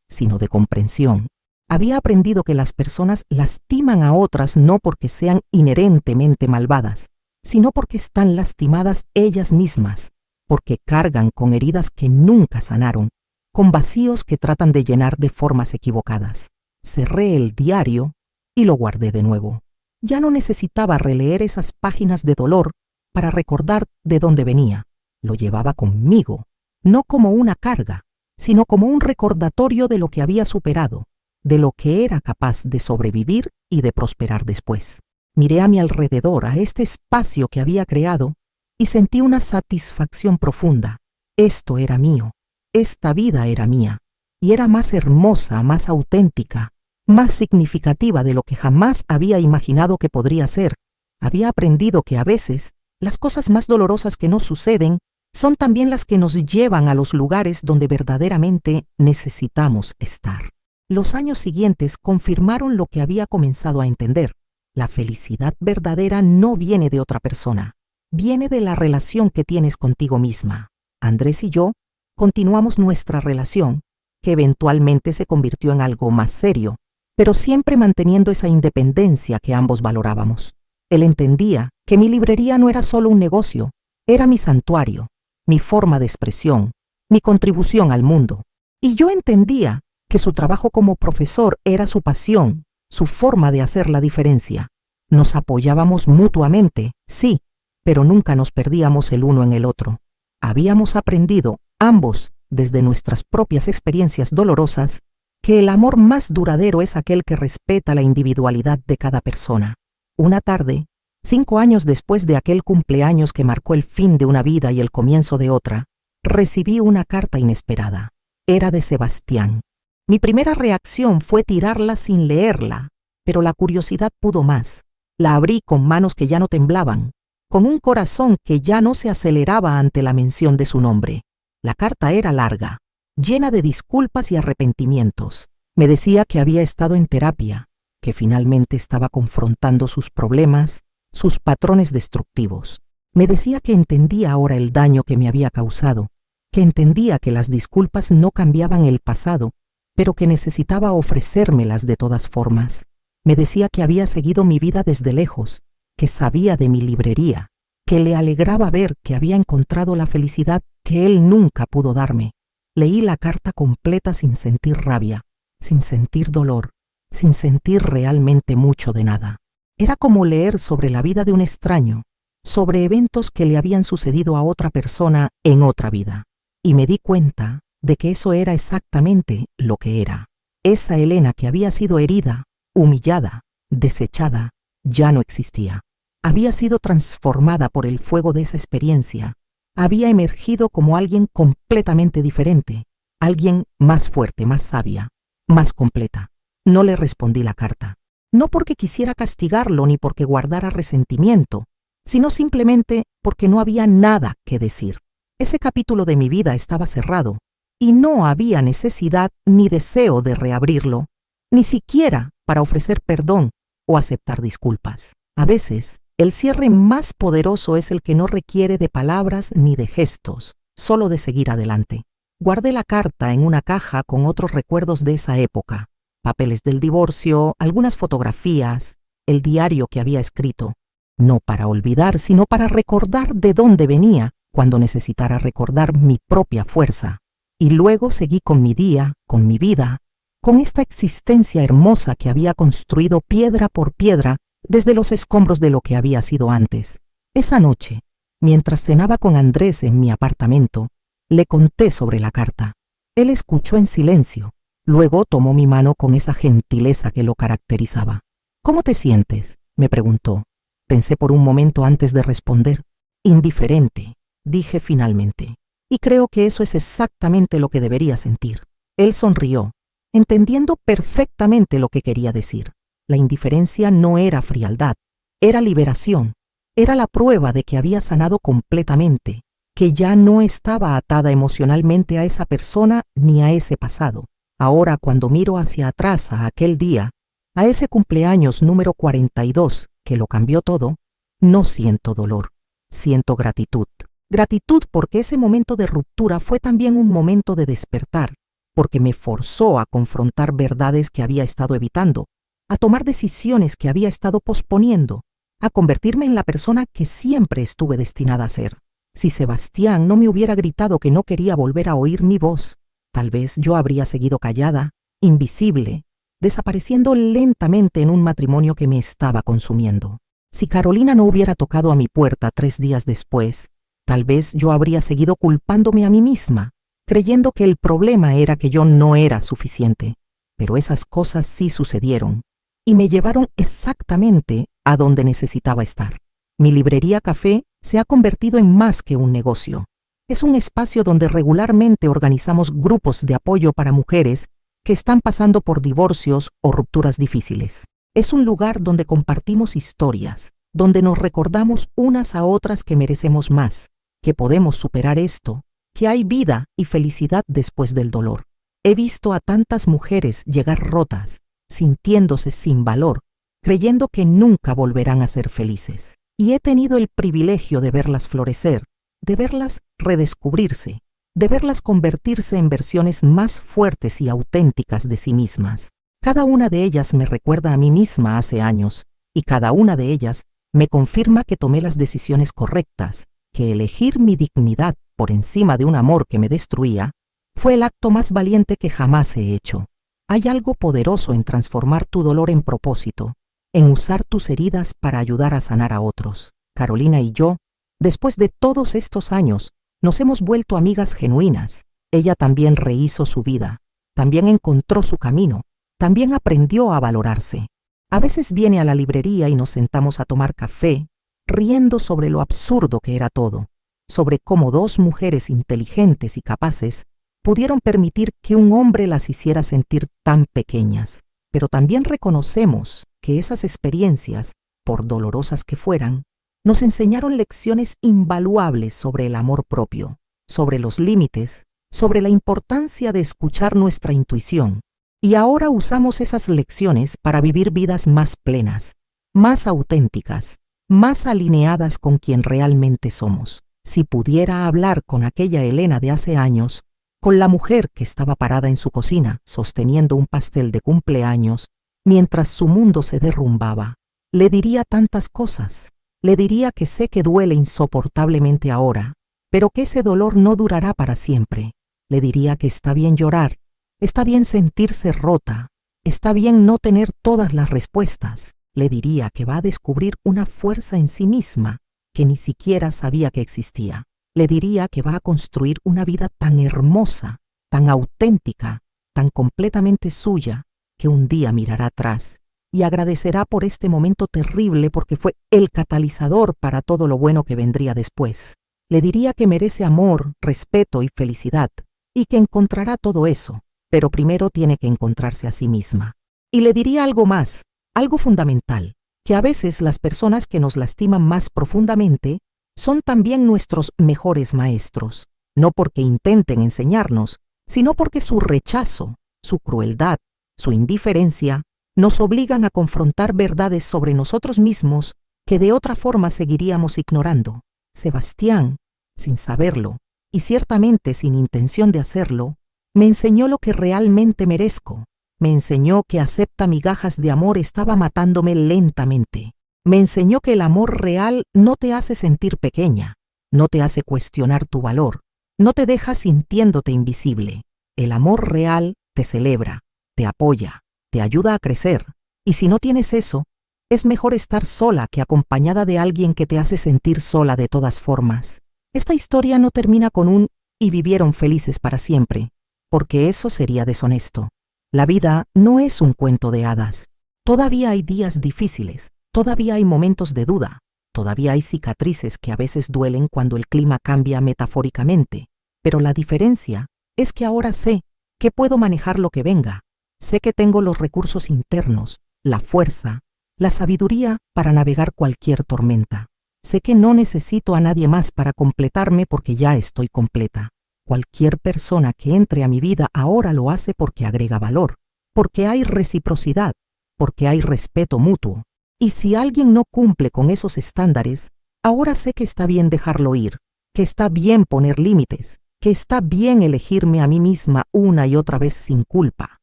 sino de comprensión. Había aprendido que las personas lastiman a otras no porque sean inherentemente malvadas, sino porque están lastimadas ellas mismas, porque cargan con heridas que nunca sanaron, con vacíos que tratan de llenar de formas equivocadas. Cerré el diario y lo guardé de nuevo. Ya no necesitaba releer esas páginas de dolor para recordar de dónde venía. Lo llevaba conmigo, no como una carga, sino como un recordatorio de lo que había superado, de lo que era capaz de sobrevivir y de prosperar después. Miré a mi alrededor, a este espacio que había creado, y sentí una satisfacción profunda. Esto era mío, esta vida era mía, y era más hermosa, más auténtica, más significativa de lo que jamás había imaginado que podría ser. Había aprendido que a veces las cosas más dolorosas que nos suceden son también las que nos llevan a los lugares donde verdaderamente necesitamos estar. Los años siguientes confirmaron lo que había comenzado a entender. La felicidad verdadera no viene de otra persona, viene de la relación que tienes contigo misma. Andrés y yo continuamos nuestra relación, que eventualmente se convirtió en algo más serio, pero siempre manteniendo esa independencia que ambos valorábamos. Él entendía que mi librería no era solo un negocio, era mi santuario, mi forma de expresión, mi contribución al mundo. Y yo entendía que su trabajo como profesor era su pasión, su forma de hacer la diferencia. Nos apoyábamos mutuamente, sí, pero nunca nos perdíamos el uno en el otro. Habíamos aprendido, ambos, desde nuestras propias experiencias dolorosas, que el amor más duradero es aquel que respeta la individualidad de cada persona. Una tarde, 5 años después de aquel cumpleaños que marcó el fin de una vida y el comienzo de otra, recibí una carta inesperada. Era de Sebastián. Mi primera reacción fue tirarla sin leerla, pero la curiosidad pudo más. La abrí con manos que ya no temblaban, con un corazón que ya no se aceleraba ante la mención de su nombre. La carta era larga, llena de disculpas y arrepentimientos. Me decía que había estado en terapia, que finalmente estaba confrontando sus problemas, sus patrones destructivos. Me decía que entendía ahora el daño que me había causado, que entendía que las disculpas no cambiaban el pasado, pero que necesitaba ofrecérmelas de todas formas. Me decía que había seguido mi vida desde lejos, que sabía de mi librería, que le alegraba ver que había encontrado la felicidad que él nunca pudo darme. Leí la carta completa sin sentir rabia, sin sentir dolor, sin sentir realmente mucho de nada. Era como leer sobre la vida de un extraño, sobre eventos que le habían sucedido a otra persona en otra vida. Y me di cuenta de que eso era exactamente lo que era. Esa Elena que había sido herida, humillada, desechada, ya no existía. Había sido transformada por el fuego de esa experiencia. Había emergido como alguien completamente diferente, alguien más fuerte, más sabia, más completa. No le respondí la carta, no porque quisiera castigarlo ni porque guardara resentimiento, sino simplemente porque no había nada que decir. Ese capítulo de mi vida estaba cerrado y no había necesidad ni deseo de reabrirlo, ni siquiera para ofrecer perdón o aceptar disculpas. A veces, el cierre más poderoso es el que no requiere de palabras ni de gestos, solo de seguir adelante. Guardé la carta en una caja con otros recuerdos de esa época, papeles del divorcio, algunas fotografías, el diario que había escrito, no para olvidar, sino para recordar de dónde venía cuando necesitara recordar mi propia fuerza. Y luego seguí con mi día, con mi vida, con esta existencia hermosa que había construido piedra por piedra desde los escombros de lo que había sido antes. Esa noche, mientras cenaba con Andrés en mi apartamento, le conté sobre la carta. Él escuchó en silencio, luego tomó mi mano con esa gentileza que lo caracterizaba. ¿Cómo te sientes?, me preguntó. Pensé por un momento antes de responder. Indiferente, dije finalmente. Y creo que eso es exactamente lo que debería sentir. Él sonrió, entendiendo perfectamente lo que quería decir. La indiferencia no era frialdad, era liberación, era la prueba de que había sanado completamente, que ya no estaba atada emocionalmente a esa persona ni a ese pasado. Ahora, cuando miro hacia atrás a aquel día, a ese cumpleaños número 42, que lo cambió todo, no siento dolor, siento gratitud. Gratitud porque ese momento de ruptura fue también un momento de despertar, porque me forzó a confrontar verdades que había estado evitando, a tomar decisiones que había estado posponiendo, a convertirme en la persona que siempre estuve destinada a ser. Si Sebastián no me hubiera gritado que no quería volver a oír mi voz, tal vez yo habría seguido callada, invisible, desapareciendo lentamente en un matrimonio que me estaba consumiendo. Si Carolina no hubiera tocado a mi puerta 3 días después, tal vez yo habría seguido culpándome a mí misma, creyendo que el problema era que yo no era suficiente. Pero esas cosas sí sucedieron y me llevaron exactamente a donde necesitaba estar. Mi librería café se ha convertido en más que un negocio. Es un espacio donde regularmente organizamos grupos de apoyo para mujeres que están pasando por divorcios o rupturas difíciles. Es un lugar donde compartimos historias, donde nos recordamos unas a otras que merecemos más, que podemos superar esto, que hay vida y felicidad después del dolor. He visto a tantas mujeres llegar rotas, sintiéndose sin valor, creyendo que nunca volverán a ser felices. Y he tenido el privilegio de verlas florecer, de verlas redescubrirse, de verlas convertirse en versiones más fuertes y auténticas de sí mismas. Cada una de ellas me recuerda a mí misma hace años, y cada una de ellas me confirma que tomé las decisiones correctas, que elegir mi dignidad por encima de un amor que me destruía fue el acto más valiente que jamás he hecho. Hay algo poderoso en transformar tu dolor en propósito, en usar tus heridas para ayudar a sanar a otros. Carolina y yo, después de todos estos años, nos hemos vuelto amigas genuinas. Ella también rehizo su vida, también encontró su camino, también aprendió a valorarse. A veces viene a la librería y nos sentamos a tomar café, riendo sobre lo absurdo que era todo, sobre cómo dos mujeres inteligentes y capaces pudieron permitir que un hombre las hiciera sentir tan pequeñas. Pero también reconocemos que esas experiencias, por dolorosas que fueran, nos enseñaron lecciones invaluables sobre el amor propio, sobre los límites, sobre la importancia de escuchar nuestra intuición. Y ahora usamos esas lecciones para vivir vidas más plenas, más auténticas, más alineadas con quien realmente somos. Si pudiera hablar con aquella Elena de hace años, con la mujer que estaba parada en su cocina sosteniendo un pastel de cumpleaños, mientras su mundo se derrumbaba, le diría tantas cosas. Le diría que sé que duele insoportablemente ahora, pero que ese dolor no durará para siempre. Le diría que está bien llorar, está bien sentirse rota, está bien no tener todas las respuestas. Le diría que va a descubrir una fuerza en sí misma que ni siquiera sabía que existía. Le diría que va a construir una vida tan hermosa, tan auténtica, tan completamente suya, que un día mirará atrás y agradecerá por este momento terrible porque fue el catalizador para todo lo bueno que vendría después. Le diría que merece amor, respeto y felicidad, y que encontrará todo eso, pero primero tiene que encontrarse a sí misma. Y le diría algo más, algo fundamental, que a veces las personas que nos lastiman más profundamente son también nuestros mejores maestros, no porque intenten enseñarnos, sino porque su rechazo, su crueldad, su indiferencia, nos obligan a confrontar verdades sobre nosotros mismos que de otra forma seguiríamos ignorando. Sebastián, sin saberlo, y ciertamente sin intención de hacerlo, me enseñó lo que realmente merezco. Me enseñó que aceptar migajas de amor estaba matándome lentamente. Me enseñó que el amor real no te hace sentir pequeña, no te hace cuestionar tu valor, no te deja sintiéndote invisible. El amor real te celebra, te apoya, te ayuda a crecer, y si no tienes eso, es mejor estar sola que acompañada de alguien que te hace sentir sola de todas formas. Esta historia no termina con un "y vivieron felices para siempre", porque eso sería deshonesto. La vida no es un cuento de hadas. Todavía hay días difíciles, todavía hay momentos de duda, todavía hay cicatrices que a veces duelen cuando el clima cambia metafóricamente, pero la diferencia es que ahora sé que puedo manejar lo que venga. Sé que tengo los recursos internos, la fuerza, la sabiduría para navegar cualquier tormenta. Sé que no necesito a nadie más para completarme porque ya estoy completa. Cualquier persona que entre a mi vida ahora lo hace porque agrega valor, porque hay reciprocidad, porque hay respeto mutuo. Y si alguien no cumple con esos estándares, ahora sé que está bien dejarlo ir, que está bien poner límites, que está bien elegirme a mí misma una y otra vez sin culpa.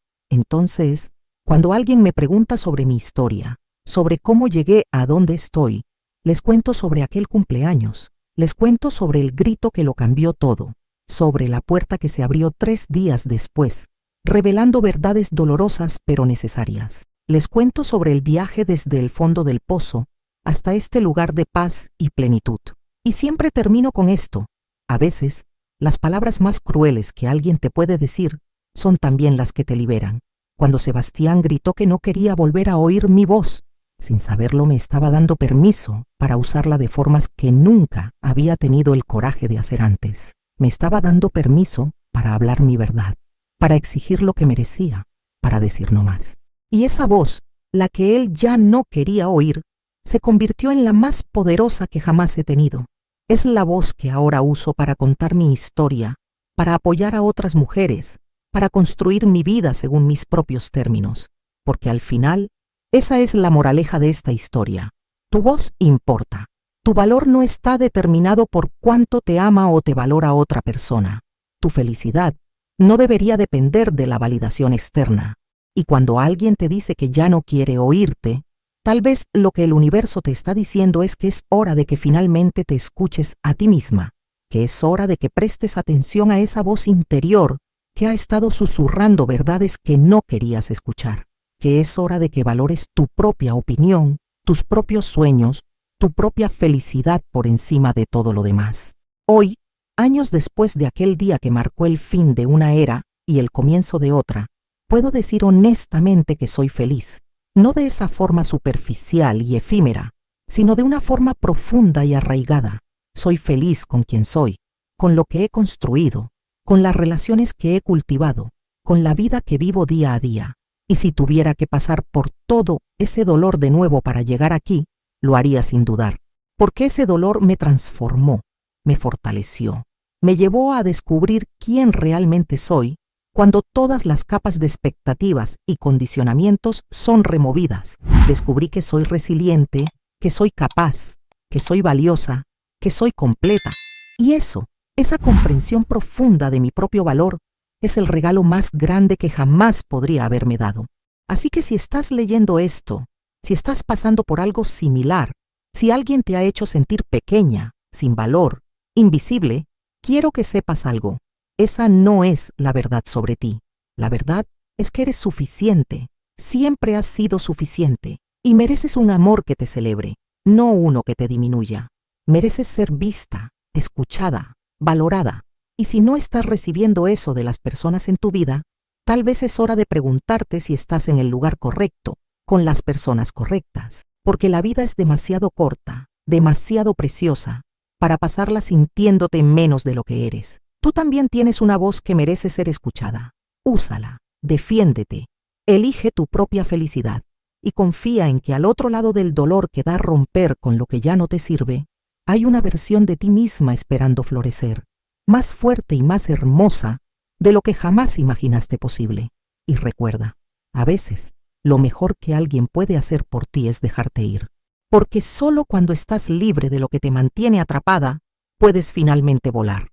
Entonces, cuando alguien me pregunta sobre mi historia, sobre cómo llegué a donde estoy, les cuento sobre aquel cumpleaños, les cuento sobre el grito que lo cambió todo, sobre la puerta que se abrió 3 días después, revelando verdades dolorosas pero necesarias. Les cuento sobre el viaje desde el fondo del pozo hasta este lugar de paz y plenitud. Y siempre termino con esto. A veces, las palabras más crueles que alguien te puede decir son también las que te liberan. Cuando Sebastián gritó que no quería volver a oír mi voz, sin saberlo me estaba dando permiso para usarla de formas que nunca había tenido el coraje de hacer antes. Me estaba dando permiso para hablar mi verdad, para exigir lo que merecía, para decir no más. Y esa voz, la que él ya no quería oír, se convirtió en la más poderosa que jamás he tenido. Es la voz que ahora uso para contar mi historia, para apoyar a otras mujeres, para construir mi vida según mis propios términos, porque al final, esa es la moraleja de esta historia. Tu voz importa. Tu valor no está determinado por cuánto te ama o te valora otra persona. Tu felicidad no debería depender de la validación externa. Y cuando alguien te dice que ya no quiere oírte, tal vez lo que el universo te está diciendo es que es hora de que finalmente te escuches a ti misma, que es hora de que prestes atención a esa voz interior que ha estado susurrando verdades que no querías escuchar, que es hora de que valores tu propia opinión, tus propios sueños, tu propia felicidad por encima de todo lo demás. Hoy, años después de aquel día que marcó el fin de una era, y el comienzo de otra, puedo decir honestamente que soy feliz, no de esa forma superficial y efímera, sino de una forma profunda y arraigada. Soy feliz con quien soy, con lo que he construido, con las relaciones que he cultivado, con la vida que vivo día a día. Y si tuviera que pasar por todo ese dolor de nuevo para llegar aquí, lo haría sin dudar, porque ese dolor me transformó, me fortaleció, me llevó a descubrir quién realmente soy cuando todas las capas de expectativas y condicionamientos son removidas. Descubrí que soy resiliente, que soy capaz, que soy valiosa, que soy completa. Y esa comprensión profunda de mi propio valor, es el regalo más grande que jamás podría haberme dado. Así que si estás leyendo esto, si estás pasando por algo similar, si alguien te ha hecho sentir pequeña, sin valor, invisible, quiero que sepas algo. Esa no es la verdad sobre ti. La verdad es que eres suficiente, siempre has sido suficiente, y mereces un amor que te celebre, no uno que te disminuya. Mereces ser vista, escuchada, valorada. Y si no estás recibiendo eso de las personas en tu vida, tal vez es hora de preguntarte si estás en el lugar correcto, con las personas correctas, porque la vida es demasiado corta, demasiado preciosa, para pasarla sintiéndote menos de lo que eres. Tú también tienes una voz que merece ser escuchada. Úsala, defiéndete, elige tu propia felicidad y confía en que al otro lado del dolor que da romper con lo que ya no te sirve, hay una versión de ti misma esperando florecer, más fuerte y más hermosa de lo que jamás imaginaste posible. Y recuerda, a veces, lo mejor que alguien puede hacer por ti es dejarte ir. Porque solo cuando estás libre de lo que te mantiene atrapada, puedes finalmente volar.